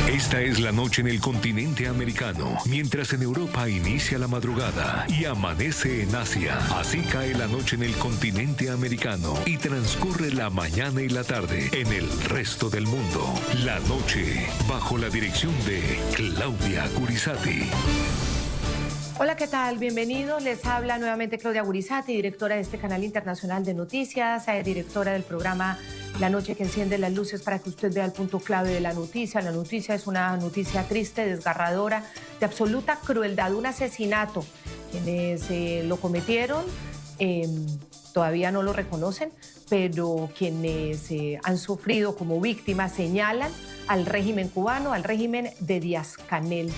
Esta es la noche en el continente americano, mientras en Europa inicia la madrugada y amanece en Asia. Así cae la noche en el continente americano y transcurre la mañana y la tarde en el resto del mundo. La noche, bajo la dirección de Claudia Gurizati. Hola, ¿qué tal? Bienvenidos. Les habla nuevamente Claudia Gurizati, directora de este canal internacional de noticias, directora del programa La Noche que enciende las luces, para que usted vea el punto clave de la noticia. La noticia es una noticia triste, desgarradora, de absoluta crueldad, un asesinato. Quienes lo cometieron todavía no lo reconocen, pero quienes han sufrido como víctimas señalan al régimen cubano, al régimen de Díaz-Canel.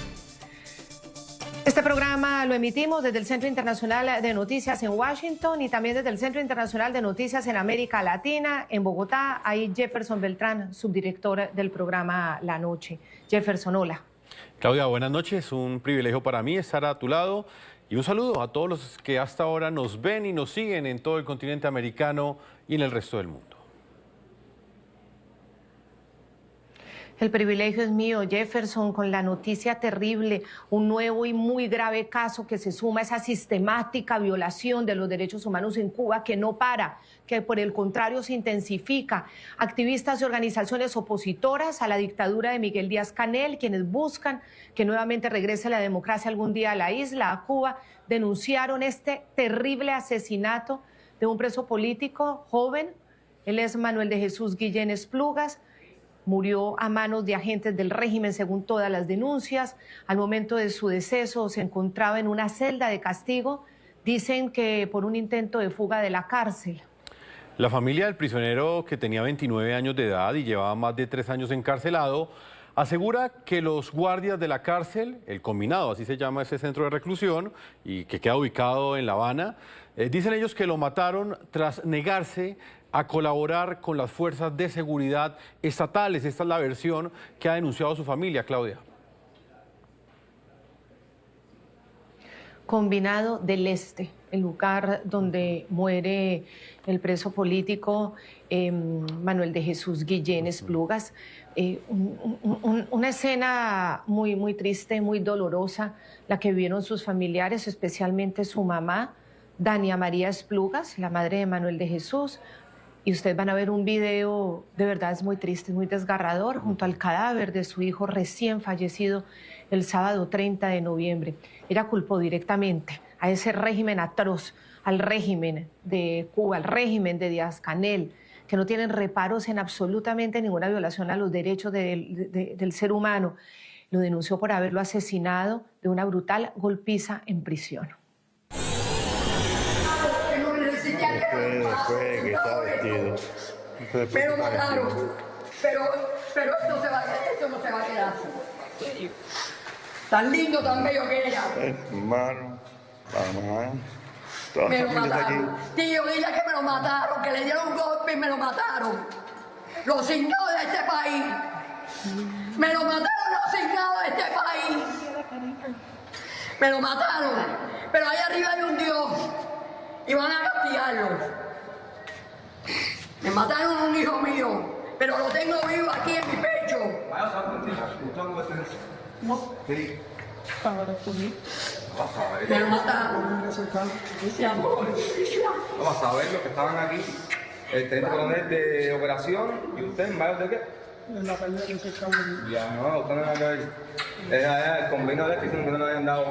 Este programa lo emitimos desde el Centro Internacional de Noticias en Washington y también desde el Centro Internacional de Noticias en América Latina, en Bogotá. Hay Jefferson Beltrán, subdirector del programa La Noche. Jefferson, hola. Claudia, buenas noches. Un privilegio para mí estar a tu lado y un saludo a todos los que hasta ahora nos ven y nos siguen en todo el continente americano y en el resto del mundo. El privilegio es mío, Jefferson, con la noticia terrible, un nuevo y muy grave caso que se suma a esa sistemática violación de los derechos humanos en Cuba que no para, que por el contrario se intensifica. Activistas y organizaciones opositoras a la dictadura de Miguel Díaz-Canel, quienes buscan que nuevamente regrese la democracia algún día a la isla, a Cuba, denunciaron este terrible asesinato de un preso político joven. Él es Manuel de Jesús Guillén Esplugas. Murió a manos de agentes del régimen, según todas las denuncias. Al momento de su deceso se encontraba en una celda de castigo, dicen que por un intento de fuga de la cárcel. La familia del prisionero, que tenía 29 años de edad y llevaba más de 3 años encarcelado, asegura que los guardias de la cárcel, el Combinado, así se llama ese centro de reclusión, y que queda ubicado en La Habana, dicen ellos que lo mataron tras negarse a colaborar con las fuerzas de seguridad estatales. Esta es la versión que ha denunciado su familia, Claudia. Combinado del Este, el lugar donde muere el preso político Manuel de Jesús Guillén Esplugas. Una escena muy triste, muy dolorosa, la que vivieron sus familiares, especialmente su mamá, Dania María Esplugas, la madre de Manuel de Jesús. Y ustedes van a ver un video, de verdad es muy triste, muy desgarrador, junto al cadáver de su hijo recién fallecido el sábado 30 de noviembre. Ella culpó directamente a ese régimen atroz, al régimen de Cuba, al régimen de Díaz-Canel, que no tienen reparos en absolutamente ninguna violación a los derechos del ser humano. Lo denunció por haberlo asesinado de una brutal golpiza en prisión. Después que está vestido. Pero mataron. Pero esto no se va a quedar así. Tan lindo, tan bello que era. Hermano, mamá, toda Me la lo familia está aquí. mataron. Tío, dile que me lo mataron, que le dieron un golpe y me lo mataron. Los signados de este país. Me lo mataron los signados de este país. Me lo mataron. Pero ahí arriba hay un Dios. Y van a castigarlo. Me mataron a un hijo mío, pero lo tengo vivo aquí en mi pecho. Me lo mataron. Vamos a ver los que estaban aquí. El teniente coronel de operación y usted, ¿mayor de qué? En la pelea que se acabó. Ya, no, usted no es aquel. Es allá el convenio de este que no le habían dado.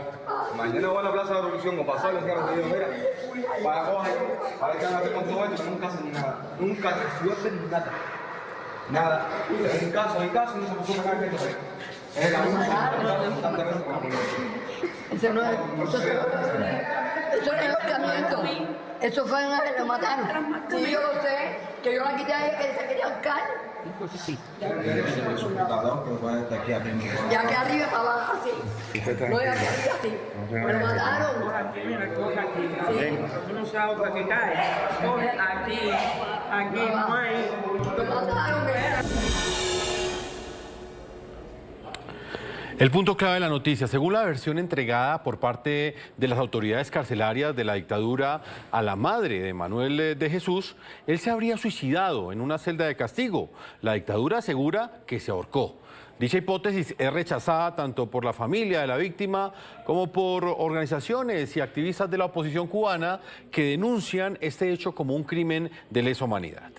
Mañana voy a la Plaza de la Revolución o pasar los días los videos, mira. Para coger, para que hagan con todo esto, nunca hacen nada. Nunca resuelven nada. Nada. Es un caso, no se puso nada que esto. Es la misma constantemente con la policía. Eso no es ahorcamiento. Eso fue una vez lo mataron. Sí, yo lo sé, que yo la quité a ella que se quería ahorcar. Ya que arriba para abajo así. No era que arriba así. Me lo mataron. No sea otra que cae. Coge aquí no hay. Me mataron. El punto clave de la noticia: según la versión entregada por parte de las autoridades carcelarias de la dictadura a la madre de Manuel de Jesús, él se habría suicidado en una celda de castigo. La dictadura asegura que se ahorcó. Dicha hipótesis es rechazada tanto por la familia de la víctima como por organizaciones y activistas de la oposición cubana que denuncian este hecho como un crimen de lesa humanidad.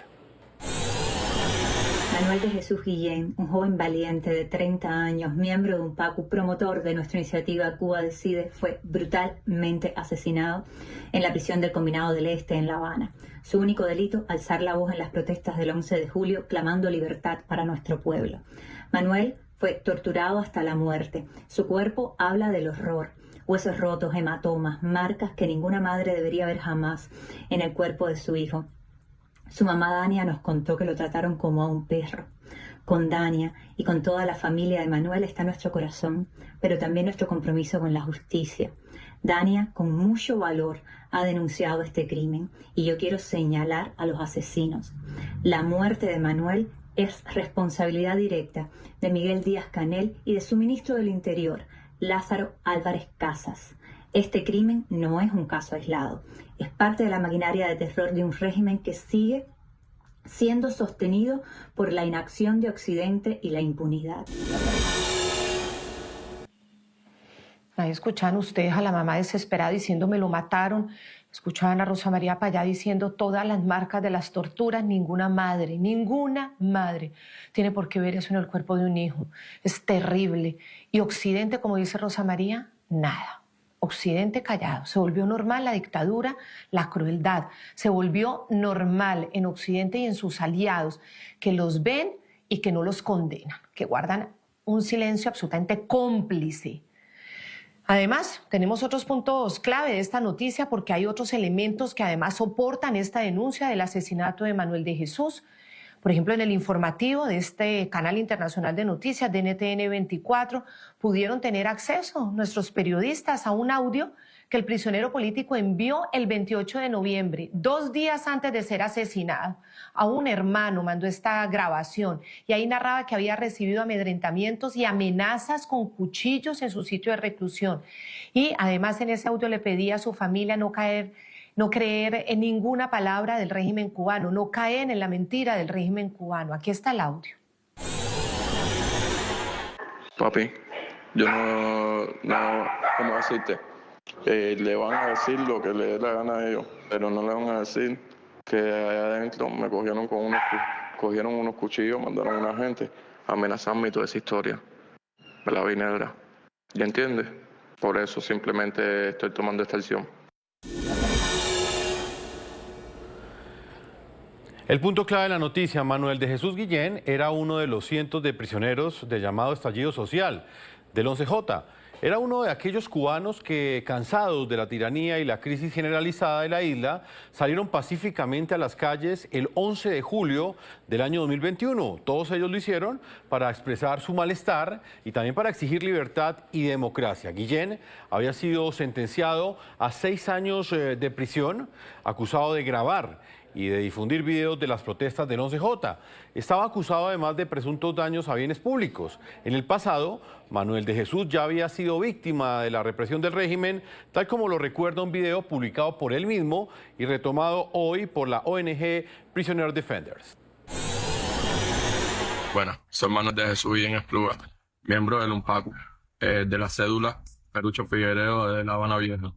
Manuel de Jesús Guillén, un joven valiente de 30 años, miembro de UNPACU, promotor de nuestra iniciativa Cuba Decide, fue brutalmente asesinado en la prisión del Combinado del Este en La Habana. Su único delito, alzar la voz en las protestas del 11 de julio, clamando libertad para nuestro pueblo. Manuel fue torturado hasta la muerte. Su cuerpo habla del horror. Huesos rotos, hematomas, marcas que ninguna madre debería ver jamás en el cuerpo de su hijo. Su mamá Dania nos contó que lo trataron como a un perro. Con Dania y con toda la familia de Manuel está nuestro corazón, pero también nuestro compromiso con la justicia. Dania, con mucho valor, ha denunciado este crimen y yo quiero señalar a los asesinos. La muerte de Manuel es responsabilidad directa de Miguel Díaz-Canel y de su ministro del Interior, Lázaro Álvarez Casas. Este crimen no es un caso aislado, es parte de la maquinaria de terror de un régimen que sigue siendo sostenido por la inacción de Occidente y la impunidad. Ahí escuchaban ustedes a la mamá desesperada diciendo me lo mataron, escuchaban a Rosa María Payá diciendo todas las marcas de las torturas, ninguna madre tiene por qué ver eso en el cuerpo de un hijo, es terrible. Y Occidente, como dice Rosa María, nada. Occidente callado, se volvió normal la dictadura, la crueldad, se volvió normal en Occidente y en sus aliados, que los ven y que no los condenan, que guardan un silencio absolutamente cómplice. Además, tenemos otros puntos clave de esta noticia porque hay otros elementos que además soportan esta denuncia del asesinato de Manuel de Jesús. Por ejemplo, en el informativo de este canal internacional de noticias, de NTN 24, pudieron tener acceso nuestros periodistas a un audio que el prisionero político envió el 28 de noviembre, 2 días antes de ser asesinado. A un hermano mandó esta grabación y ahí narraba que había recibido amedrentamientos y amenazas con cuchillos en su sitio de reclusión. Y además en ese audio le pedía a su familia no creer en ninguna palabra del régimen cubano, no caer en la mentira del régimen cubano. Aquí está el audio. Papi, yo no, ¿cómo decirte? Le van a decir lo que le dé la gana a ellos, pero no le van a decir que allá adentro me cogieron unos cuchillos, mandaron a una gente a amenazarme y toda esa historia. Me la vi negra. ¿Ya entiendes? Por eso simplemente estoy tomando esta acción. El punto clave de la noticia, Manuel de Jesús Guillén era uno de los cientos de prisioneros del llamado estallido social del 11J. Era uno de aquellos cubanos que, cansados de la tiranía y la crisis generalizada de la isla, salieron pacíficamente a las calles el 11 de julio del año 2021. Todos ellos lo hicieron para expresar su malestar y también para exigir libertad y democracia. Guillén había sido sentenciado a 6 años de prisión, acusado de grabar y de difundir videos de las protestas del 11J. Estaba acusado además de presuntos daños a bienes públicos. En el pasado, Manuel de Jesús ya había sido víctima de la represión del régimen, tal como lo recuerda un video publicado por él mismo y retomado hoy por la ONG Prisoner Defenders. Bueno, soy Manuel de Jesús Guillén Espluga, miembro del UNPACU, de la cédula Perucho Figueredo de La Habana Vieja.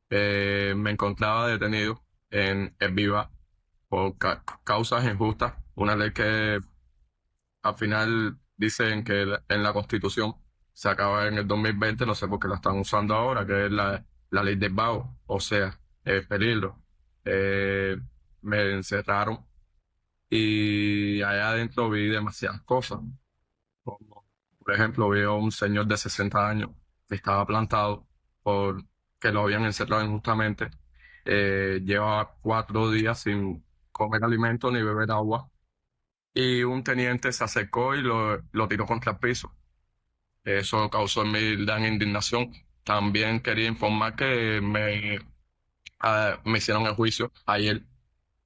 Me encontraba detenido en El Viva por causas injustas, una ley que al final dicen que en la Constitución se acaba en el 2020, no sé por qué la están usando ahora, que es la ley del vago, o sea, el peligro. Me encerraron y allá adentro vi demasiadas cosas. Como, por ejemplo, vi a un señor de 60 años que estaba plantado por que lo habían encerrado injustamente. Lleva 4 días sin comer alimento ni beber agua, y un teniente se acercó y lo tiró contra el piso. Eso causó en mí gran indignación. También quería informar que me hicieron el juicio ayer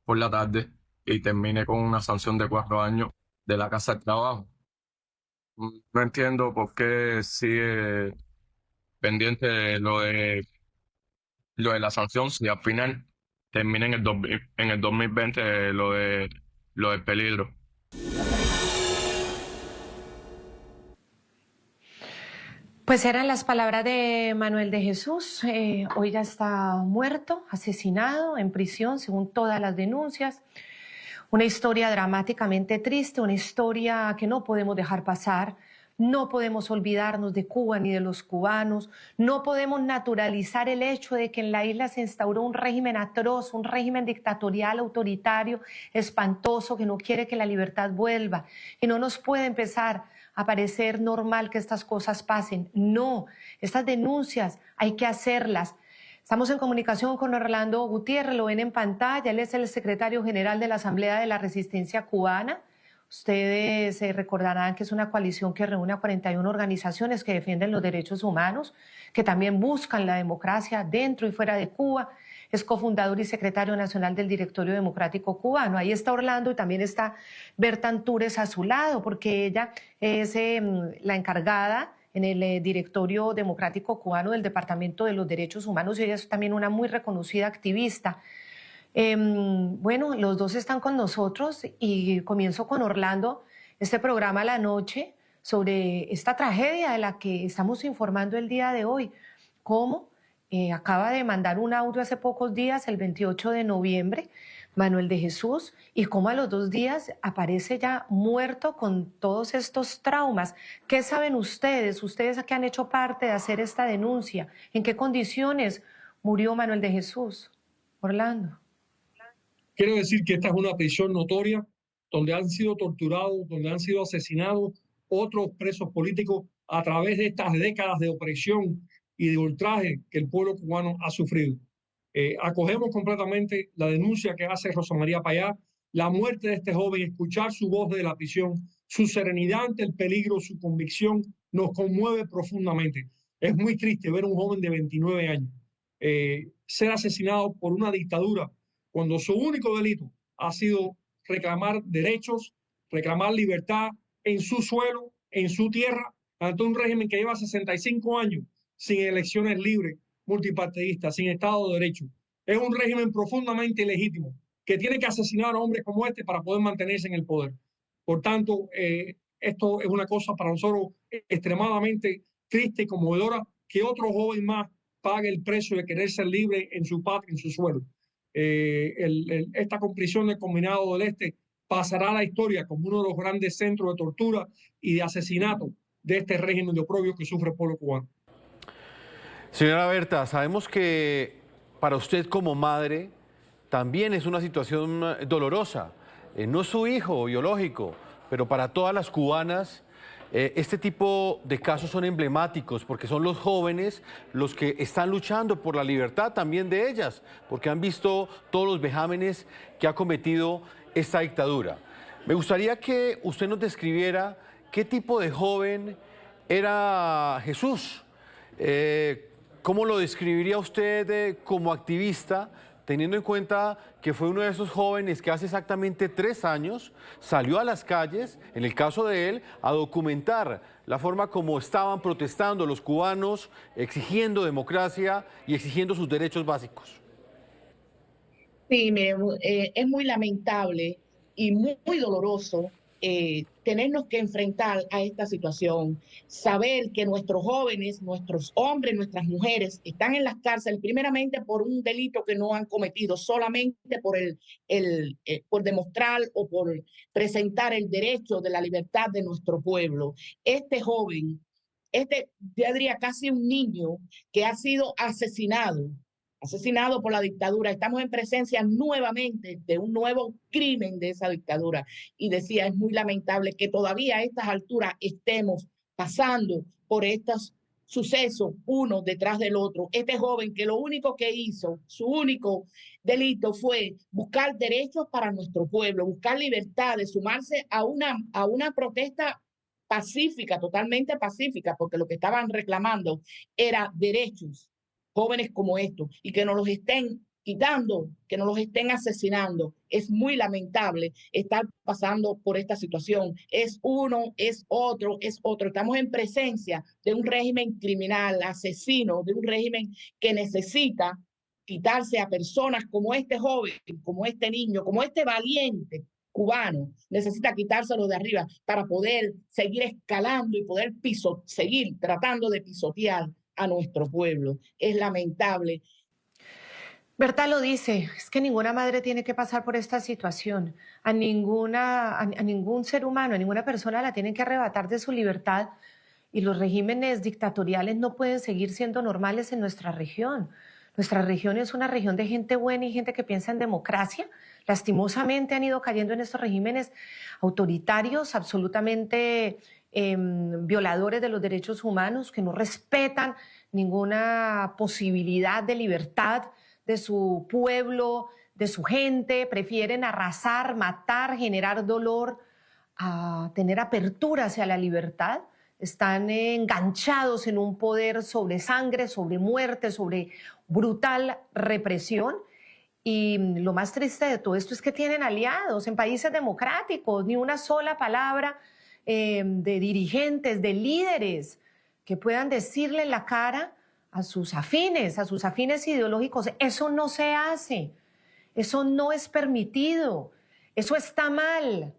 por la tarde y terminé con una sanción de 4 años de la Casa del Trabajo. No entiendo por qué sigue pendiente lo de la sanción si al final termina en el 2020 lo del peligro. Pues eran las palabras de Manuel de Jesús. Hoy ya está muerto, asesinado, en prisión, según todas las denuncias. Una historia dramáticamente triste, una historia que no podemos dejar pasar. No podemos olvidarnos de Cuba ni de los cubanos. No podemos naturalizar el hecho de que en la isla se instauró un régimen atroz, un régimen dictatorial, autoritario, espantoso, que no quiere que la libertad vuelva. Y no nos puede empezar a parecer normal que estas cosas pasen. No, estas denuncias hay que hacerlas. Estamos en comunicación con Orlando Gutiérrez, lo ven en pantalla, él es el secretario general de la Asamblea de la Resistencia Cubana. Ustedes recordarán que es una coalición que reúne a 41 organizaciones que defienden los derechos humanos, que también buscan la democracia dentro y fuera de Cuba. Es cofundador y secretario nacional del Directorio Democrático Cubano. Ahí está Orlando y también está Berta Antúrez a su lado, porque ella es la encargada en el Directorio Democrático Cubano del Departamento de los Derechos Humanos, y ella es también una muy reconocida activista. Bueno, los dos están con nosotros y comienzo con Orlando este programa a la noche sobre esta tragedia de la que estamos informando el día de hoy. Cómo acaba de mandar un audio hace pocos días, el 28 de noviembre, Manuel de Jesús, y cómo a los 2 días aparece ya muerto con todos estos traumas. ¿Qué saben ustedes que han hecho parte de hacer esta denuncia? ¿En qué condiciones murió Manuel de Jesús? Orlando. Quiero decir que esta es una prisión notoria donde han sido torturados, donde han sido asesinados otros presos políticos a través de estas décadas de opresión y de ultraje que el pueblo cubano ha sufrido. Acogemos completamente la denuncia que hace Rosa María Payá, la muerte de este joven, escuchar su voz desde la prisión, su serenidad ante el peligro, su convicción, nos conmueve profundamente. Es muy triste ver a un joven de 29 años ser asesinado por una dictadura cuando su único delito ha sido reclamar derechos, reclamar libertad en su suelo, en su tierra, ante un régimen que lleva 65 años sin elecciones libres, multipartidistas, sin Estado de Derecho. Es un régimen profundamente ilegítimo que tiene que asesinar a hombres como este para poder mantenerse en el poder. Por tanto, esto es una cosa para nosotros extremadamente triste y conmovedora, que otro joven más pague el precio de querer ser libre en su patria, en su suelo. Esta prisión del Combinado del Este pasará a la historia como uno de los grandes centros de tortura y de asesinato de este régimen de oprobio que sufre el pueblo cubano. Señora Berta, sabemos que para usted como madre también es una situación dolorosa. No es su hijo biológico, pero para todas las cubanas este tipo de casos son emblemáticos porque son los jóvenes los que están luchando por la libertad también de ellas, porque han visto todos los vejámenes que ha cometido esta dictadura. Me gustaría que usted nos describiera qué tipo de joven era Jesús. ¿Cómo lo describiría usted como activista, teniendo en cuenta que fue uno de esos jóvenes que hace exactamente 3 años salió a las calles, en el caso de él, a documentar la forma como estaban protestando los cubanos, exigiendo democracia y exigiendo sus derechos básicos? Sí, mire, es muy lamentable y muy doloroso tenernos que enfrentar a esta situación, saber que nuestros jóvenes, nuestros hombres, nuestras mujeres están en las cárceles primeramente por un delito que no han cometido, solamente por demostrar o por presentar el derecho de la libertad de nuestro pueblo. Este joven, yo diría casi un niño que ha sido asesinado por la dictadura. Estamos en presencia nuevamente de un nuevo crimen de esa dictadura. Y decía, es muy lamentable que todavía a estas alturas estemos pasando por estos sucesos uno detrás del otro. Este joven que lo único que hizo, su único delito fue buscar derechos para nuestro pueblo, buscar libertad, de sumarse a una protesta pacífica, totalmente pacífica, porque lo que estaban reclamando era derechos. Jóvenes como estos, y que nos los estén quitando, que nos los estén asesinando. Es muy lamentable estar pasando por esta situación. Es uno, es otro, es otro. Estamos en presencia de un régimen criminal, asesino, de un régimen que necesita quitarse a personas como este joven, como este niño, como este valiente cubano necesita quitárselo de arriba para poder seguir escalando y poder seguir tratando de pisotear a nuestro pueblo. Es lamentable. Berta lo dice, es que ninguna madre tiene que pasar por esta situación. A ningún ser humano, a ninguna persona la tienen que arrebatar de su libertad, y los regímenes dictatoriales no pueden seguir siendo normales en nuestra región. Nuestra región es una región de gente buena y gente que piensa en democracia. Lastimosamente han ido cayendo en estos regímenes autoritarios, absolutamente violadores de los derechos humanos, que no respetan ninguna posibilidad de libertad de su pueblo, de su gente. Prefieren arrasar, matar, generar dolor, a tener apertura hacia la libertad. Están enganchados en un poder sobre sangre, sobre muerte, sobre brutal represión. Y lo más triste de todo esto es que tienen aliados en países democráticos, ni una sola palabra de dirigentes, de líderes que puedan decirle en la cara a sus afines ideológicos: eso no se hace, eso no es permitido, eso está mal.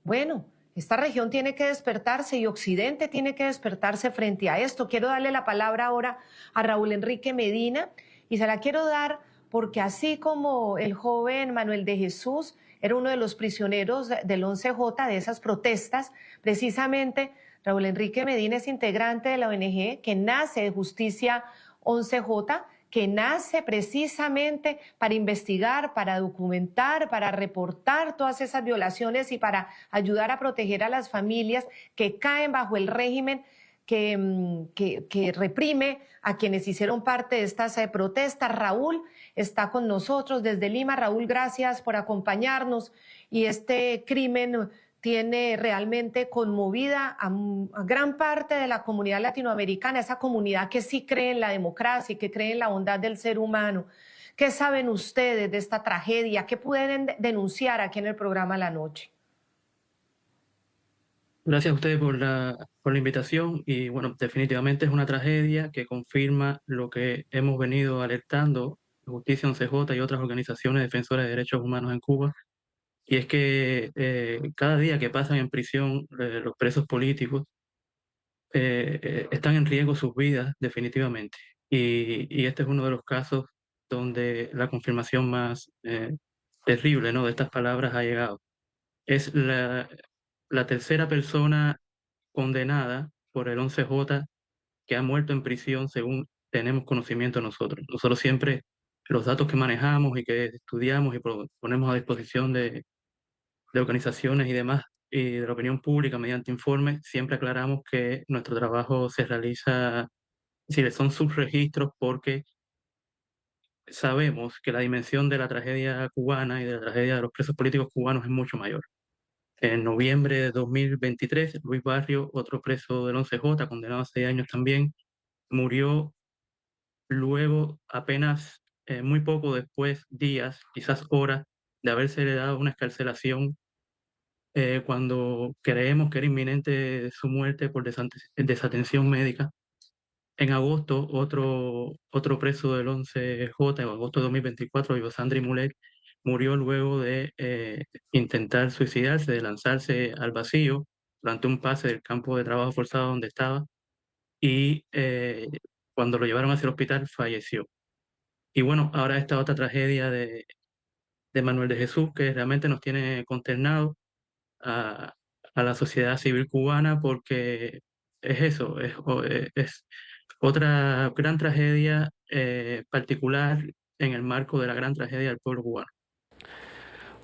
Bueno, esta región tiene que despertarse y Occidente tiene que despertarse frente a esto. Quiero darle la palabra ahora a Raúl Enrique Medina, y se la quiero dar porque así como el joven Manuel de Jesús era uno de los prisioneros del 11J, de esas protestas, precisamente Raúl Enrique Medina es integrante de la ONG que nace de Justicia 11J, que nace precisamente para investigar, para documentar, para reportar todas esas violaciones y para ayudar a proteger a las familias que caen bajo el régimen que reprime a quienes hicieron parte de estas protestas. Raúl está con nosotros desde Lima. Raúl, gracias por acompañarnos. Y este crimen tiene realmente conmovida a gran parte de la comunidad latinoamericana, esa comunidad que sí cree en la democracia y que cree en la bondad del ser humano. ¿Qué saben ustedes de esta tragedia? ¿Qué pueden denunciar aquí en el programa La Noche? Gracias a ustedes por la invitación, y bueno, definitivamente es una tragedia que confirma lo que hemos venido alertando Justicia 11J y otras organizaciones defensoras de derechos humanos en Cuba, y es que cada día que pasan en prisión los presos políticos están en riesgo sus vidas definitivamente, y este es uno de los casos donde la confirmación más terrible, ¿no?, de estas palabras ha llegado. Es la tercera persona condenada por el 11J que ha muerto en prisión según tenemos conocimiento nosotros. Nosotros siempre, los datos que manejamos y que estudiamos y ponemos a disposición de organizaciones y demás, y de la opinión pública mediante informes, siempre aclaramos que nuestro trabajo se realiza, es decir, son subregistros, porque sabemos que la dimensión de la tragedia cubana y de la tragedia de los presos políticos cubanos es mucho mayor. En noviembre de 2023, Luis Barrio, otro preso del 11J, condenado a 6 años también, murió luego, apenas muy poco después, días, quizás horas, de haberse le dado una excarcelación cuando creemos que era inminente su muerte por desatención médica. En agosto, otro preso del 11J, en agosto de 2024, Yosandri Mulet, murió luego de intentar suicidarse, de lanzarse al vacío durante un pase del campo de trabajo forzado donde estaba, y cuando lo llevaron hacia el hospital falleció. Y bueno, ahora esta otra tragedia de Manuel de Jesús, que realmente nos tiene consternados a la sociedad civil cubana, porque es eso, es otra gran tragedia particular en el marco de la gran tragedia del pueblo cubano.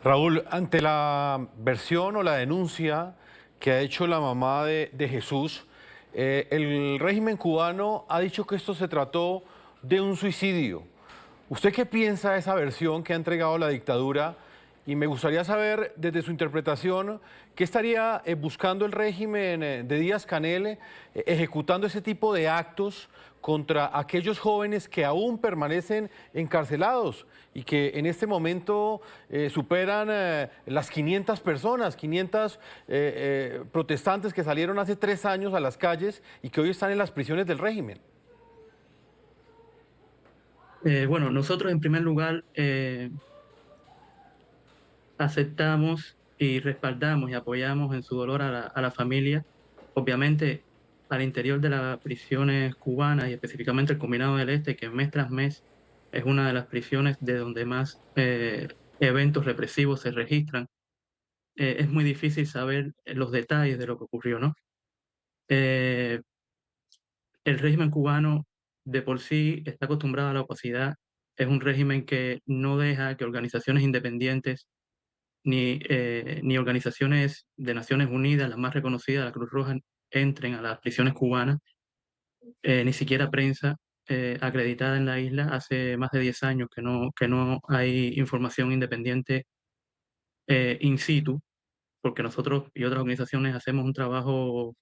Raúl, ante la versión o la denuncia que ha hecho la mamá de Jesús, el régimen cubano ha dicho que esto se trató de un suicidio. ¿Usted qué piensa de esa versión que ha entregado la dictadura? Y me gustaría saber, desde su interpretación, ¿qué estaría buscando el régimen de Díaz-Canel ejecutando ese tipo de actos contra aquellos jóvenes que aún permanecen encarcelados y que en este momento superan las 500 personas, 500 protestantes que salieron hace 3 años a las calles y que hoy están en las prisiones del régimen? Bueno, nosotros en primer lugar aceptamos y respaldamos y apoyamos en su dolor a la familia. Obviamente, al interior de las prisiones cubanas y específicamente el Combinado del Este, que mes tras mes es una de las prisiones de donde más eventos represivos se registran, es muy difícil saber los detalles de lo que ocurrió, ¿no? El régimen cubano de por sí está acostumbrado a la opacidad. Es un régimen que no deja que organizaciones independientes ni organizaciones de Naciones Unidas, las más reconocidas, la Cruz Roja, entren a las prisiones cubanas, ni siquiera prensa acreditada en la isla. Hace más de 10 años que no hay información independiente in situ, porque nosotros y otras organizaciones hacemos un trabajo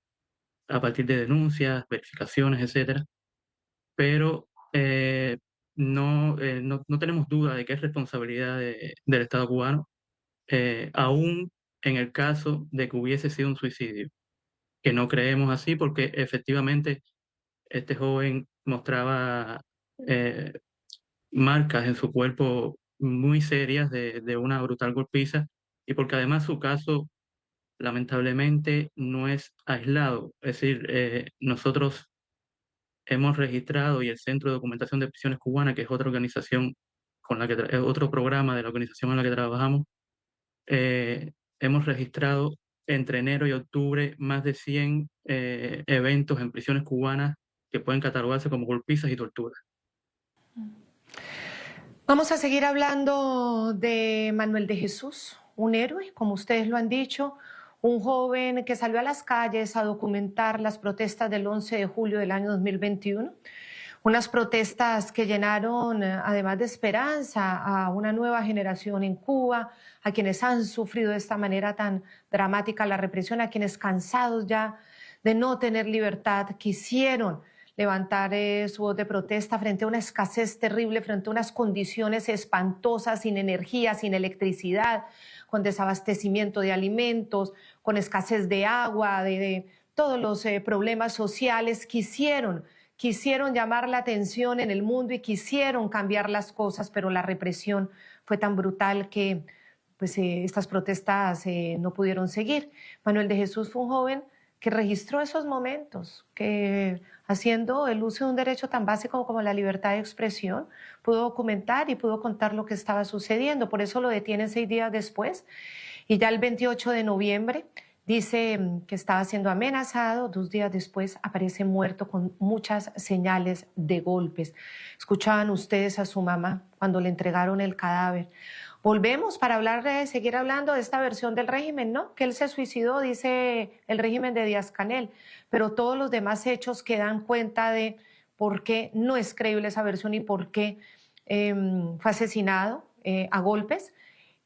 a partir de denuncias, verificaciones, etcétera, pero no tenemos duda de que es responsabilidad del Estado cubano, aún en el caso de que hubiese sido un suicidio, que no creemos así porque efectivamente este joven mostraba marcas en su cuerpo muy serias de una brutal golpiza, y porque además su caso lamentablemente no es aislado. Es decir, nosotros hemos registrado, y el Centro de Documentación de Prisiones Cubanas, que es otra organización con la que es otro programa de la organización en la que trabajamos, hemos registrado entre enero y octubre más de 100 eventos en prisiones cubanas que pueden catalogarse como golpizas y torturas. Vamos a seguir hablando de Manuel de Jesús, un héroe, como ustedes lo han dicho, un joven que salió a las calles a documentar las protestas del 11 de julio del año 2021, unas protestas que llenaron, además de esperanza, a una nueva generación en Cuba, a quienes han sufrido de esta manera tan dramática la represión, a quienes cansados ya de no tener libertad, quisieron levantar su voz de protesta frente a una escasez terrible, frente a unas condiciones espantosas, sin energía, sin electricidad, con desabastecimiento de alimentos, con escasez de agua, de todos los problemas sociales. Quisieron llamar la atención en el mundo y quisieron cambiar las cosas, pero la represión fue tan brutal que pues, estas protestas no pudieron seguir. Manuel de Jesús fue un joven que registró esos momentos, que haciendo el uso de un derecho tan básico como la libertad de expresión, pudo documentar y pudo contar lo que estaba sucediendo. Por eso lo detienen 6 días después, y ya el 28 de noviembre dice que estaba siendo amenazado. 2 días después aparece muerto con muchas señales de golpes. Escuchaban ustedes a su mamá cuando le entregaron el cadáver. Volvemos para seguir hablando de esta versión del régimen, ¿no? Que él se suicidó, dice el régimen de Díaz-Canel, pero todos los demás hechos que dan cuenta de por qué no es creíble esa versión y por qué fue asesinado a golpes.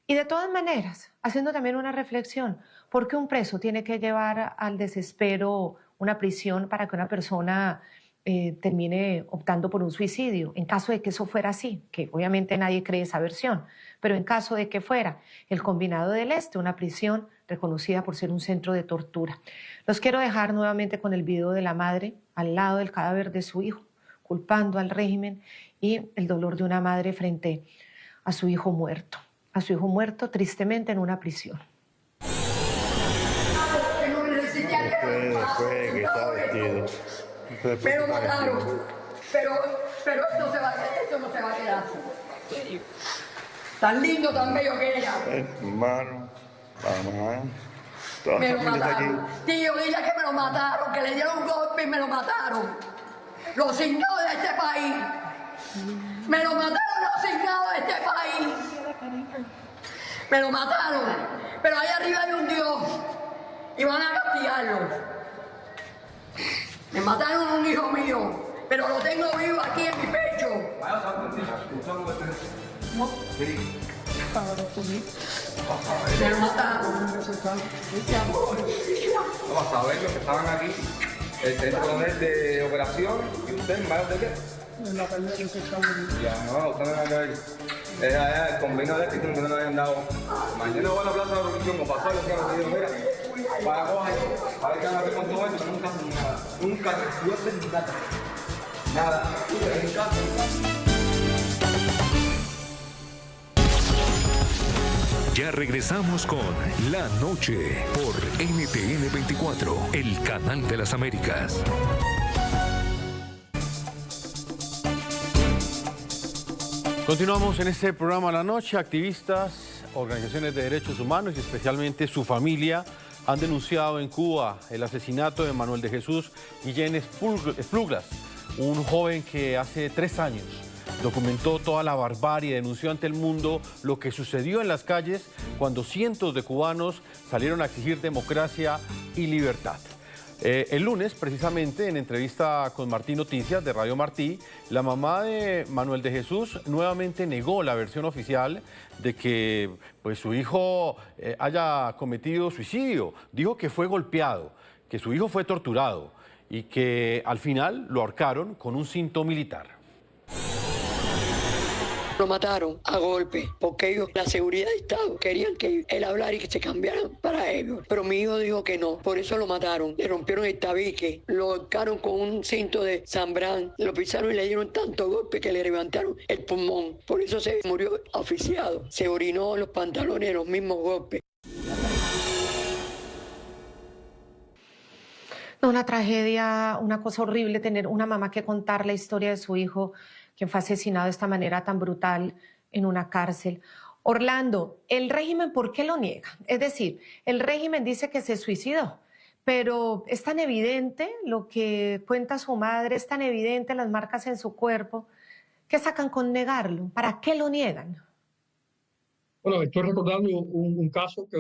Y de todas maneras, haciendo también una reflexión, ¿por qué un preso tiene que llevar al desespero una prisión para que una persona termine optando por un suicidio? En caso de que eso fuera así, que obviamente nadie cree esa versión, pero en caso de que fuera el Combinado del Este, una prisión reconocida por ser un centro de tortura. Los quiero dejar nuevamente con el video de la madre al lado del cadáver de su hijo, culpando al régimen, y el dolor de una madre frente a su hijo muerto tristemente en una prisión. Después de que está vestido. Me lo mataron, pero esto no se va a quedar así. Tan lindo, tan bello que era. Hermano, mamá, toda Me la lo familia está aquí. mataron. Tío, dile que me lo mataron, que le dieron un golpe y me lo mataron. Los signados de este país. Me lo mataron los signados de este país. Me lo mataron. Pero ahí arriba hay un Dios. Y van a castigarlo. Me mataron a un hijo mío, pero lo tengo vivo aquí en mi pecho. ¿No? Sí. Me lo mataron. Vamos a ver los que estaban aquí. El coronel de operación. ¿Y usted en manos de qué? En la pelea que estamos viendo. Ya, no, usted no va a ver. Es allá el convenio de este que no le habían dado. Mañana voy a la plaza de la Revolución, como pasó los que han pedido, mira. Para coger, a ver qué van a hacer con todo esto, nunca hacen nada. Nunca resuelven nada. Nada. En casa. Ya regresamos con La Noche por NTN 24, el canal de las Américas. Continuamos en este programa La Noche. Activistas, organizaciones de derechos humanos y especialmente su familia han denunciado en Cuba el asesinato de Manuel de Jesús Guillén Esplugas, un joven que hace 3 años documentó toda la barbarie, denunció ante el mundo lo que sucedió en las calles cuando cientos de cubanos salieron a exigir democracia y libertad. El lunes, precisamente, en entrevista con Martí Noticias de Radio Martí, la mamá de Manuel de Jesús nuevamente negó la versión oficial de que pues, su hijo haya cometido suicidio. Dijo que fue golpeado, que su hijo fue torturado y que al final lo ahorcaron con un cinto militar. Lo mataron a golpe, porque ellos, la seguridad de Estado, querían que él hablara y que se cambiaran para ellos. Pero mi hijo dijo que no, por eso lo mataron. Le rompieron el tabique, lo ahorcaron con un cinto de Zambrán, lo pisaron y le dieron tanto golpe que le levantaron el pulmón. Por eso se murió asfixiado. Se orinó en los pantalones de los mismos golpes. Una tragedia, una cosa horrible tener una mamá que contar la historia de su hijo, quien fue asesinado de esta manera tan brutal en una cárcel. Orlando, ¿el régimen por qué lo niega? Es decir, el régimen dice que se suicidó, pero es tan evidente lo que cuenta su madre, es tan evidente las marcas en su cuerpo. ¿Qué sacan con negarlo? ¿Para qué lo niegan? Bueno, estoy recordando un caso que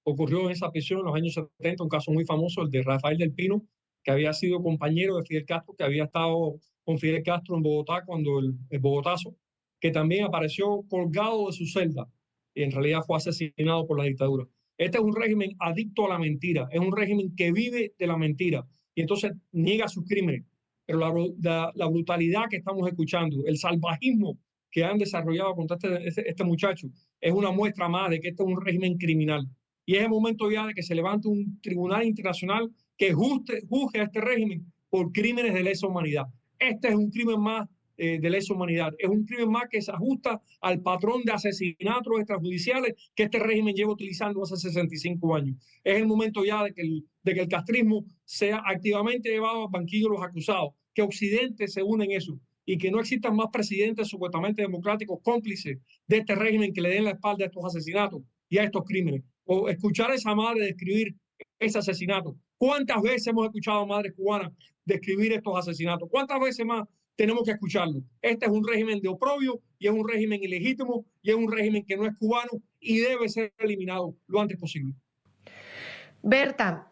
ocurrió en esa prisión en los años 70, un caso muy famoso, el de Rafael del Pino, que había sido compañero de Fidel Castro, que había estado con Fidel Castro en Bogotá cuando el Bogotazo, que también apareció colgado de su celda y en realidad fue asesinado por la dictadura. Este es un régimen adicto a la mentira, es un régimen que vive de la mentira y entonces niega sus crímenes. Pero la brutalidad que estamos escuchando, el salvajismo que han desarrollado contra este muchacho, es una muestra más de que este es un régimen criminal. Y es el momento ya de que se levante un tribunal internacional que juzgue a este régimen por crímenes de lesa humanidad. Este es un crimen más de lesa humanidad. Es un crimen más que se ajusta al patrón de asesinatos extrajudiciales que este régimen lleva utilizando hace 65 años. Es el momento ya de que el castrismo sea activamente llevado al banquillo de los acusados, que Occidente se une en eso y que no existan más presidentes supuestamente democráticos cómplices de este régimen que le den la espalda a estos asesinatos y a estos crímenes. O escuchar a esa madre describir ese asesinato. ¿Cuántas veces hemos escuchado a madres cubanas describir estos asesinatos? ¿Cuántas veces más tenemos que escucharlo? Este es un régimen de oprobio y es un régimen ilegítimo y es un régimen que no es cubano y debe ser eliminado lo antes posible. Berta,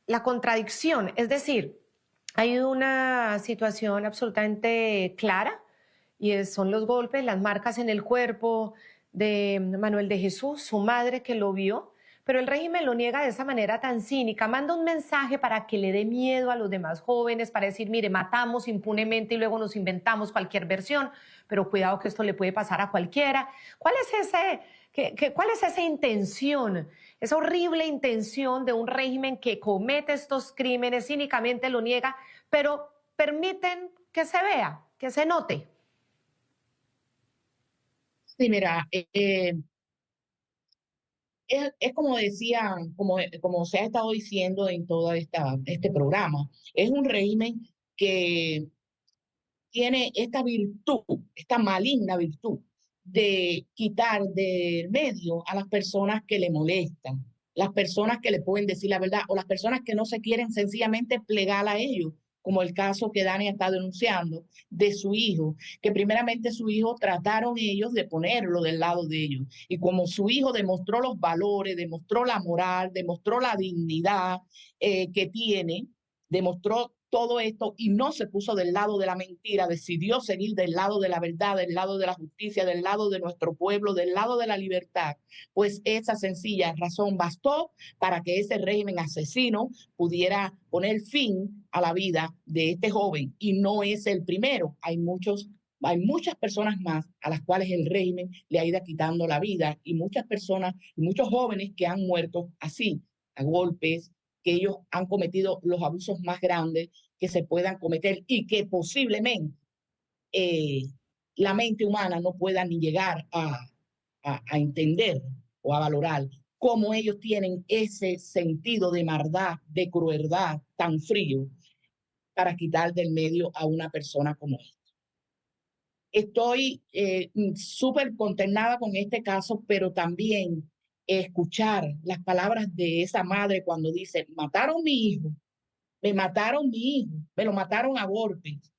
la contradicción, es decir, hay una situación absolutamente clara y son los golpes, las marcas en el cuerpo de Manuel de Jesús, su madre que lo vio, pero el régimen lo niega de esa manera tan cínica, manda un mensaje para que le dé miedo a los demás jóvenes, para decir, mire, matamos impunemente y luego nos inventamos cualquier versión, pero cuidado que esto le puede pasar a cualquiera. ¿Cuál es esa intención, esa horrible intención de un régimen que comete estos crímenes, cínicamente lo niega, pero permiten que se vea, que se note? Sí, mira, es como decían, como se ha estado diciendo en todo este programa, es un régimen que tiene esta virtud, esta maligna virtud de quitar del medio a las personas que le molestan, las personas que le pueden decir la verdad o las personas que no se quieren sencillamente plegar a ellos, como el caso que Dani está denunciando de su hijo, que primeramente su hijo trataron ellos de ponerlo del lado de ellos. Y como su hijo demostró los valores, demostró la moral, demostró la dignidad que tiene, demostró todo esto y no se puso del lado de la mentira, decidió seguir del lado de la verdad, del lado de la justicia, del lado de nuestro pueblo, del lado de la libertad, pues esa sencilla razón bastó para que ese régimen asesino pudiera poner fin a la vida de este joven. Y no es el primero, hay muchas personas más a las cuales el régimen le ha ido quitando la vida y muchas personas, muchos jóvenes que han muerto así, a golpes, que ellos han cometido los abusos más grandes que se puedan cometer y que posiblemente la mente humana no pueda ni llegar a a entender o a valorar cómo ellos tienen ese sentido de maldad, de crueldad tan frío para quitar del medio a una persona como esta. Estoy súper consternada con este caso, pero también escuchar las palabras de esa madre cuando dice, mataron mi hijo, me mataron mi hijo, me lo mataron a golpes.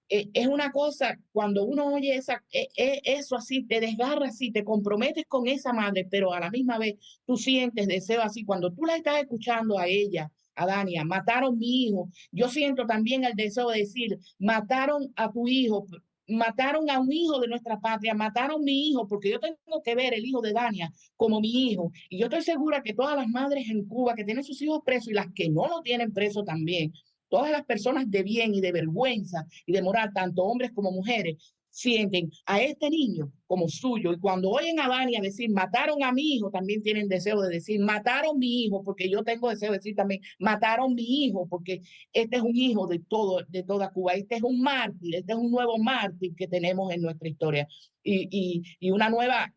Es una cosa, cuando uno oye eso así, te desgarra así, te comprometes con esa madre, pero a la misma vez tú sientes deseo así. Cuando tú la estás escuchando a ella, a Dania, mataron mi hijo, yo siento también el deseo de decir, mataron a tu hijo, mataron a un hijo de nuestra patria, mataron mi hijo, porque yo tengo que ver el hijo de Dania como mi hijo. Y yo estoy segura que todas las madres en Cuba que tienen sus hijos presos y las que no lo tienen preso también, todas las personas de bien y de vergüenza y de moral, tanto hombres como mujeres, sienten a este niño como suyo. Y cuando oyen a Dania decir, mataron a mi hijo, también tienen deseo de decir, mataron mi hijo, porque yo tengo deseo de decir también, mataron mi hijo, porque este es un hijo de toda Cuba. Este es un mártir, este es un nuevo mártir que tenemos en nuestra historia. Y una nueva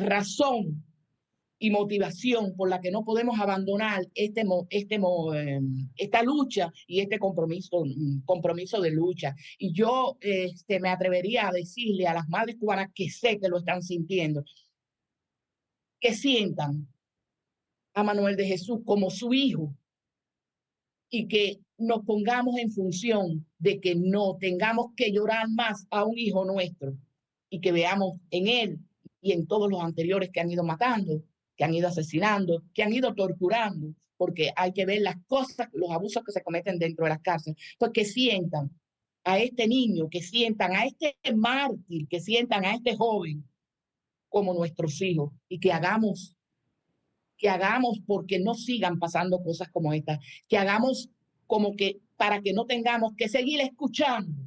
razón y motivación por la que no podemos abandonar esta lucha y este compromiso de lucha. Y yo me atrevería a decirle a las madres cubanas que sé que lo están sintiendo, que sientan a Manuel de Jesús como su hijo y que nos pongamos en función de que no tengamos que llorar más a un hijo nuestro y que veamos en él y en todos los anteriores que han ido matando, que han ido asesinando, que han ido torturando, porque hay que ver las cosas, los abusos que se cometen dentro de las cárceles, pues que sientan a este niño, que sientan a este mártir, que sientan a este joven como nuestros hijos y que hagamos porque no sigan pasando cosas como estas, que hagamos como que para que no tengamos que seguir escuchando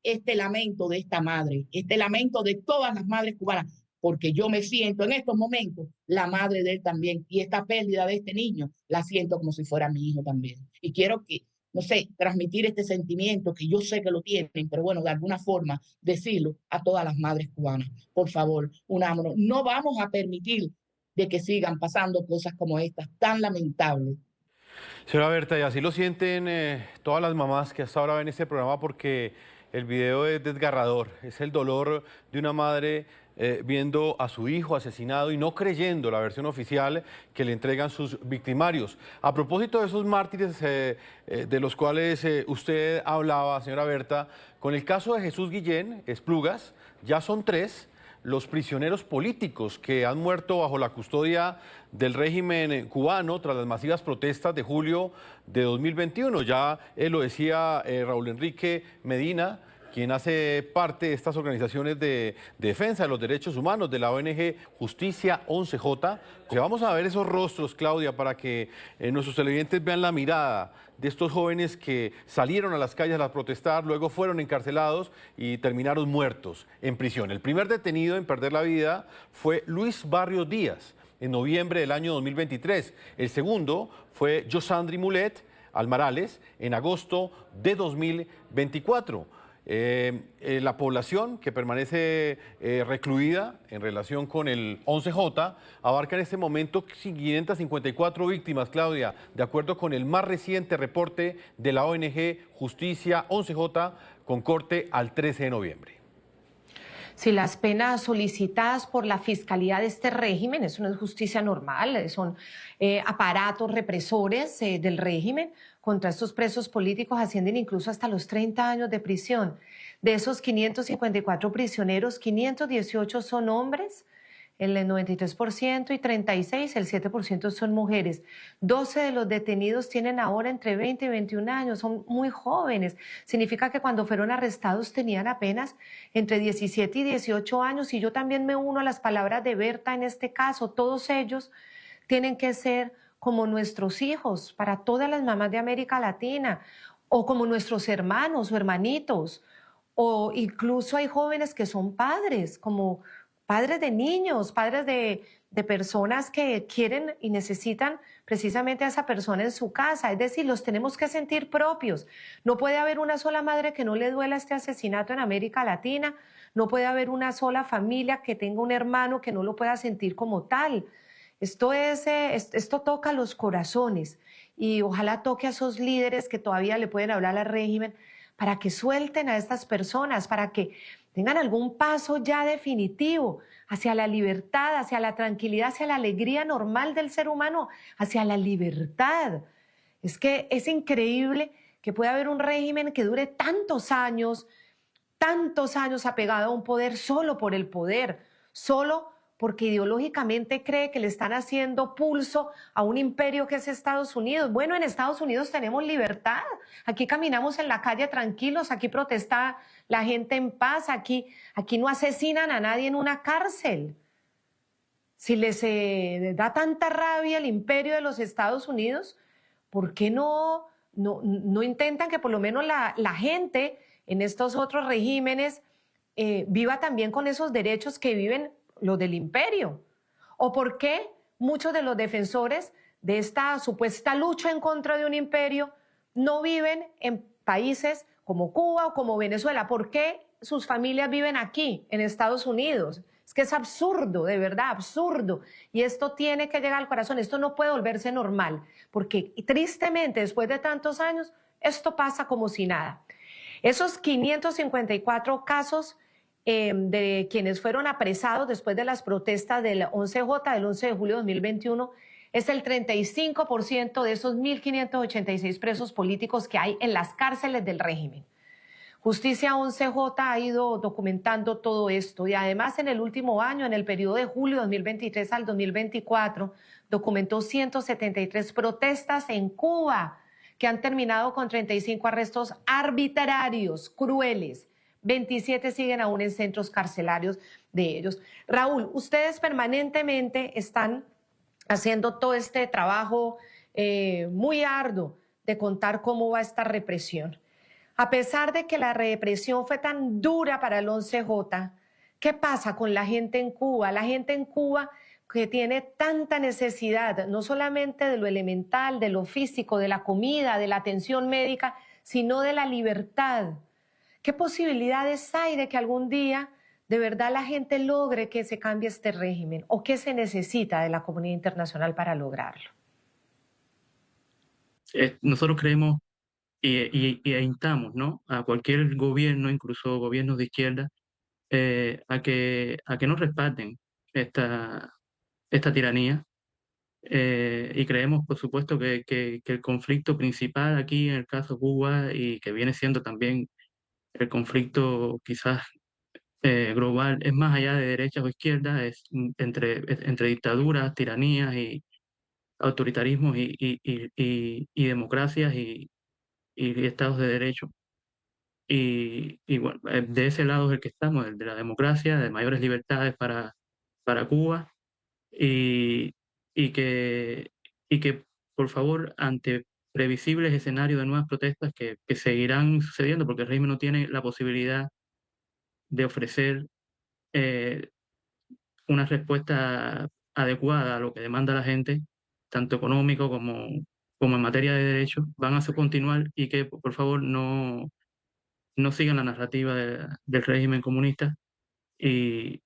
este lamento de esta madre, este lamento de todas las madres cubanas, porque yo me siento en estos momentos la madre de él también, y esta pérdida de este niño la siento como si fuera mi hijo también. Y quiero que, no sé, transmitir este sentimiento que yo sé que lo tienen, pero bueno, de alguna forma decirlo a todas las madres cubanas. Por favor, unámonos. No vamos a permitir de que sigan pasando cosas como estas tan lamentables. Señora Berta, y así lo sienten todas las mamás que hasta ahora ven este programa, porque el video es desgarrador, es el dolor de una madre viendo a su hijo asesinado y no creyendo la versión oficial que le entregan sus victimarios. A propósito de esos mártires de los cuales usted hablaba, señora Berta, con el caso de Jesús Guillén Esplugas, ya son 3 los prisioneros políticos que han muerto bajo la custodia del régimen cubano tras las masivas protestas de julio de 2021. Ya lo decía Raúl Enrique Medina, quien hace parte de estas organizaciones de defensa de los derechos humanos de la ONG Justicia 11J. Que vamos a ver esos rostros, Claudia, para que nuestros televidentes vean la mirada de estos jóvenes que salieron a las calles a protestar, luego fueron encarcelados y terminaron muertos en prisión. El primer detenido en perder la vida fue Luis Barrios Díaz, en noviembre del año 2023. El segundo fue Josandri Mulet Almarales, en agosto de 2024. La población que permanece recluida en relación con el 11J abarca en este momento 554 víctimas, Claudia, de acuerdo con el más reciente reporte de la ONG Justicia 11J con corte al 13 de noviembre. Si las penas solicitadas por la fiscalía de este régimen, eso no es justicia normal, son aparatos represores del régimen contra estos presos políticos, ascienden incluso hasta los 30 años de prisión. De esos 554 prisioneros, 518 son hombres, el 93%, y 36, el 7% son mujeres. 12 de los detenidos tienen ahora entre 20 y 21 años, son muy jóvenes. Significa que cuando fueron arrestados tenían apenas entre 17 y 18 años, y yo también me uno a las palabras de Berta en este caso. Todos ellos tienen que ser como nuestros hijos para todas las mamás de América Latina, o como nuestros hermanos o hermanitos, o incluso hay jóvenes que son padres, como padres de niños, padres de de personas que quieren y necesitan precisamente a esa persona en su casa. Es decir, los tenemos que sentir propios. No puede haber una sola madre que no le duela este asesinato en América Latina. No puede haber una sola familia que tenga un hermano que no lo pueda sentir como tal. Esto toca los corazones y ojalá toque a esos líderes que todavía le pueden hablar al régimen para que suelten a estas personas, para que tengan algún paso ya definitivo hacia la libertad, hacia la tranquilidad, hacia la alegría normal del ser humano, hacia la libertad. Es que es increíble que pueda haber un régimen que dure tantos años apegado a un poder solo por el poder, solo porque ideológicamente cree que le están haciendo pulso a un imperio que es Estados Unidos. Bueno, en Estados Unidos tenemos libertad. Aquí caminamos en la calle tranquilos, aquí protesta la gente en paz, aquí no asesinan a nadie en una cárcel. Si les da tanta rabia el imperio de los Estados Unidos, ¿por qué no intentan que por lo menos la gente en estos otros regímenes viva también con esos derechos que viven los del imperio? ¿O por qué muchos de los defensores de esta supuesta lucha en contra de un imperio no viven en países como Cuba o como Venezuela? ¿Por qué sus familias viven aquí, en Estados Unidos? Es que es absurdo, de verdad, absurdo. Y esto tiene que llegar al corazón, esto no puede volverse normal, porque tristemente después de tantos años, esto pasa como si nada. Esos 554 casos de quienes fueron apresados después de las protestas del 11J, del 11 de julio de 2021, es el 35% de esos 1.586 presos políticos que hay en las cárceles del régimen. Justicia 11J ha ido documentando todo esto y además en el último año, en el periodo de julio de 2023 al 2024, documentó 173 protestas en Cuba que han terminado con 35 arrestos arbitrarios, crueles. 27 siguen aún en centros carcelarios de ellos. Raúl, ustedes permanentemente están haciendo todo este trabajo muy arduo de contar cómo va esta represión. A pesar de que la represión fue tan dura para el 11J, ¿qué pasa con la gente en Cuba? La gente en Cuba que tiene tanta necesidad, no solamente de lo elemental, de lo físico, de la comida, de la atención médica, sino de la libertad. ¿Qué posibilidades hay de que algún día de verdad la gente logre que se cambie este régimen? ¿O qué se necesita de la comunidad internacional para lograrlo? Nosotros creemos e instamos, ¿no?, a cualquier gobierno, incluso gobiernos de izquierda, a que no respalden esta tiranía. Y creemos, por supuesto, que el conflicto principal aquí en el caso Cuba y que viene siendo también el conflicto quizás global, es más allá de derechas o izquierdas, es entre dictaduras, tiranías y autoritarismos y democracias y estados de derecho. Y bueno, de ese lado es el que estamos, el de la democracia, de mayores libertades para Cuba y que por favor, ante previsibles escenarios de nuevas protestas que seguirán sucediendo, porque el régimen no tiene la posibilidad de ofrecer una respuesta adecuada a lo que demanda la gente, tanto económico como en materia de derechos, van a continuar y que por favor no sigan la narrativa del régimen comunista y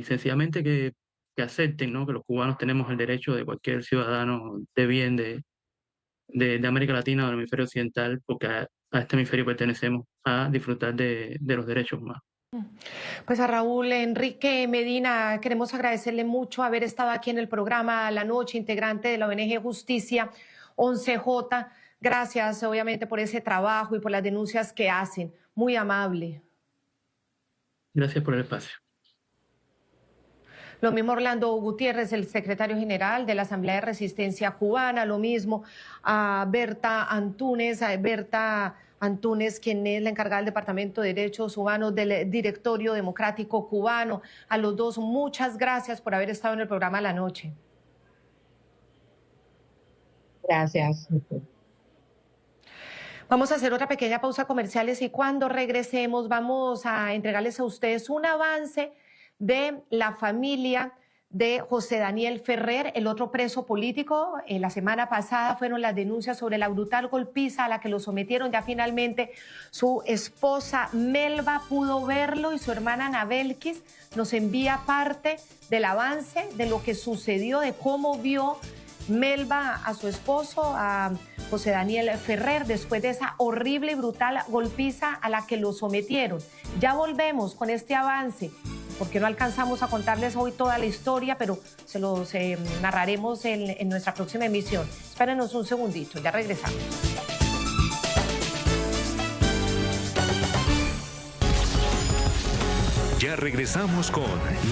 sencillamente que acepten, ¿no?, que los cubanos tenemos el derecho de cualquier ciudadano de bien de América Latina o del hemisferio occidental, porque a este hemisferio pertenecemos, a disfrutar de los derechos humanos. Pues a Raúl Enrique Medina queremos agradecerle mucho haber estado aquí en el programa La Noche, integrante de la ONG Justicia 11J. Gracias, obviamente, por ese trabajo y por las denuncias que hacen. Muy amable. Gracias por el espacio. Lo mismo Orlando Gutiérrez, el secretario general de la Asamblea de Resistencia Cubana. Lo mismo a Berta Antúnez, quien es la encargada del Departamento de Derechos Humanos del Directorio Democrático Cubano. A los dos, muchas gracias por haber estado en el programa La Noche. Gracias. Vamos a hacer otra pequeña pausa comerciales y cuando regresemos vamos a entregarles a ustedes un avance de la familia de José Daniel Ferrer, el otro preso político. La semana pasada fueron las denuncias sobre la brutal golpiza a la que lo sometieron. Ya finalmente su esposa Melba pudo verlo y su hermana Anabelkis nos envía parte del avance de lo que sucedió, de cómo vio Melba a su esposo, a José Daniel Ferrer, después de esa horrible y brutal golpiza a la que lo sometieron. Ya volvemos con este avance, porque no alcanzamos a contarles hoy toda la historia, pero se los narraremos en nuestra próxima emisión. Espérenos un segundito, ya regresamos. Ya regresamos con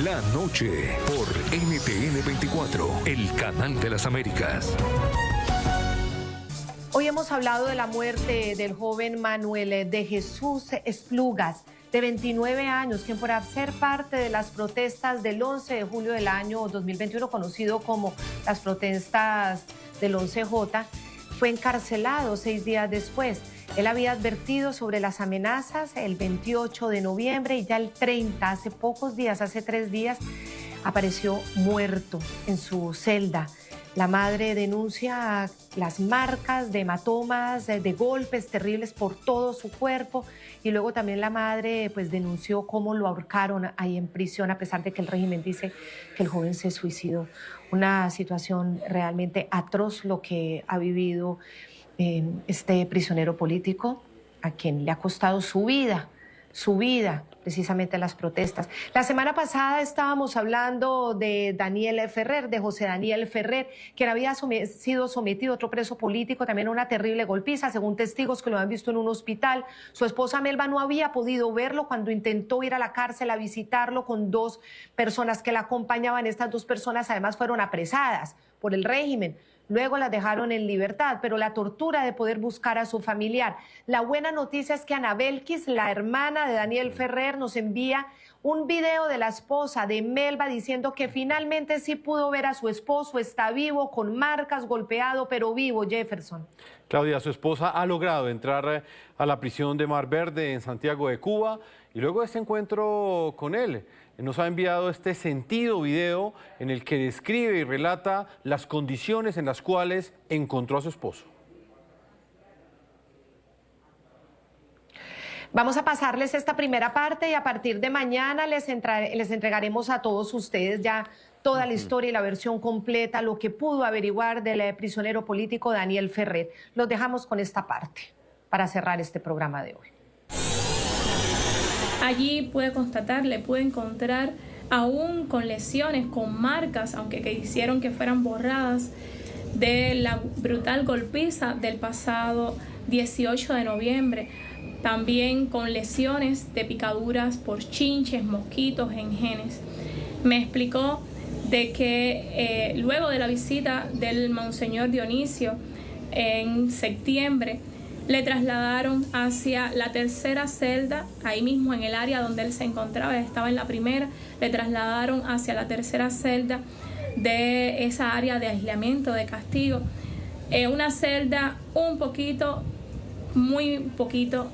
La Noche por NTN 24, el canal de las Américas. Hoy hemos hablado de la muerte del joven Manuel de Jesús Esplugas, de 29 años, quien por hacer parte de las protestas del 11 de julio del año 2021, conocido como las protestas del 11J, fue encarcelado 6 días después. Él había advertido sobre las amenazas el 28 de noviembre y ya el 30, hace pocos días, hace 3 días, apareció muerto en su celda. La madre denuncia las marcas de hematomas, de golpes terribles por todo su cuerpo, y luego también la madre pues denunció cómo lo ahorcaron ahí en prisión, a pesar de que el régimen dice que el joven se suicidó. Una situación realmente atroz lo que ha vivido este prisionero político, a quien le ha costado su vida, precisamente las protestas. La semana pasada estábamos hablando de Daniel Ferrer, de José Daniel Ferrer, quien había sido sometido, otro preso político, también a una terrible golpiza, según testigos que lo han visto en un hospital. Su esposa Melba no había podido verlo cuando intentó ir a la cárcel a visitarlo con 2 personas que la acompañaban. Estas 2 personas además fueron apresadas por el régimen. Luego las dejaron en libertad, pero la tortura de poder buscar a su familiar. La buena noticia es que Anabelkis, la hermana de Daniel Ferrer, nos envía un video de la esposa de Melba diciendo que finalmente sí pudo ver a su esposo, está vivo, con marcas, golpeado, pero vivo, Jefferson. Claudia, su esposa ha logrado entrar a la prisión de Mar Verde en Santiago de Cuba, y luego de este encuentro con él, nos ha enviado este sentido video en el que describe y relata las condiciones en las cuales encontró a su esposo. Vamos a pasarles esta primera parte y a partir de mañana les entregaremos a todos ustedes ya toda la historia y la versión completa, lo que pudo averiguar del prisionero político Daniel Ferrer. Los dejamos con esta parte para cerrar este programa de hoy. Allí pude encontrar aún con lesiones, con marcas, aunque que hicieron que fueran borradas, de la brutal golpiza del pasado 18 de noviembre. También con lesiones de picaduras por chinches, mosquitos en genes. Me explicó de que luego de la visita del Monseñor Dionisio en septiembre, le trasladaron hacia la tercera celda, ahí mismo en el área donde él se encontraba, estaba en la primera, le trasladaron hacia la tercera celda de esa área de aislamiento, de castigo. Una celda muy poquito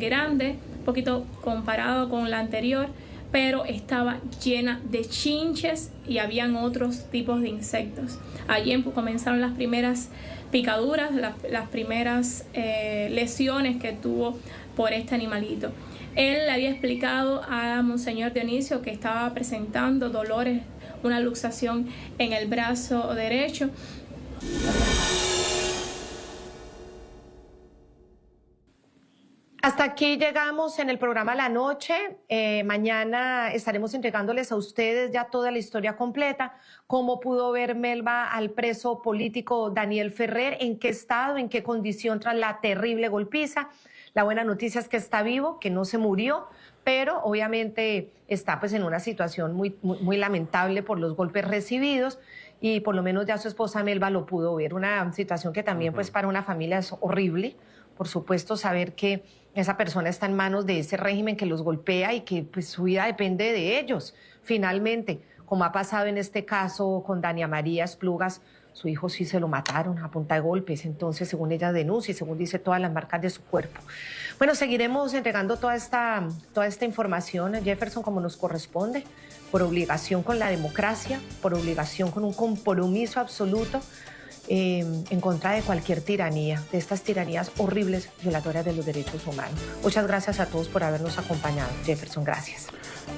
grande, un poquito comparado con la anterior, pero estaba llena de chinches y habían otros tipos de insectos. Allí comenzaron las primeras picaduras, las primeras lesiones que tuvo por este animalito. Él le había explicado a Monseñor Dionisio que estaba presentando dolores, una luxación en el brazo derecho. Hasta aquí llegamos en el programa La Noche. Mañana estaremos entregándoles a ustedes ya toda la historia completa, cómo pudo ver Melba al preso político Daniel Ferrer, en qué estado, en qué condición tras la terrible golpiza. La buena noticia es que está vivo, que no se murió, pero obviamente está pues en una situación muy lamentable por los golpes recibidos, y por lo menos ya su esposa Melba lo pudo ver. Una situación que también pues para una familia es horrible, por supuesto, saber que esa persona está en manos de ese régimen que los golpea y que pues, su vida depende de ellos, finalmente, como ha pasado en este caso con Dania María Esplugas, Su hijo sí se lo mataron a punta de golpes, entonces según ella denuncia y según dice todas las marcas de su cuerpo. Bueno, seguiremos entregando toda esta información, Jefferson, como nos corresponde, por obligación con la democracia, por obligación con un compromiso absoluto en contra de cualquier tiranía, de estas tiranías horribles violatorias de los derechos humanos. Muchas gracias a todos por habernos acompañado. Jefferson, gracias.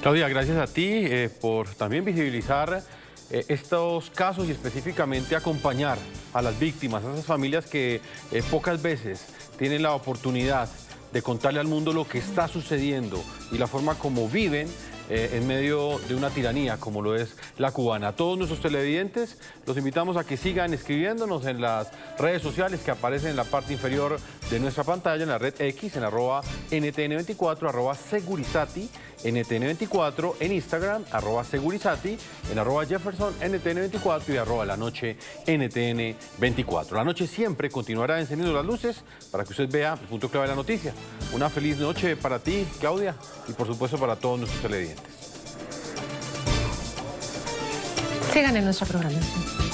Claudia, gracias a ti por también visibilizar estos casos y específicamente acompañar a las víctimas, a esas familias que pocas veces tienen la oportunidad de contarle al mundo lo que está sucediendo y la forma como viven en medio de una tiranía como lo es la cubana. A todos nuestros televidentes los invitamos a que sigan escribiéndonos en las redes sociales que aparecen en la parte inferior de nuestra pantalla, en la red X, en @NTN24, @Segurizati, NTN24, en Instagram, @Segurizati, en @Jefferson, NTN24 y @La Noche, NTN24. La noche siempre continuará encendiendo las luces para que usted vea el punto clave de la noticia. Una feliz noche para ti, Claudia, y por supuesto para todos nuestros televidentes. Sigan en nuestra programación.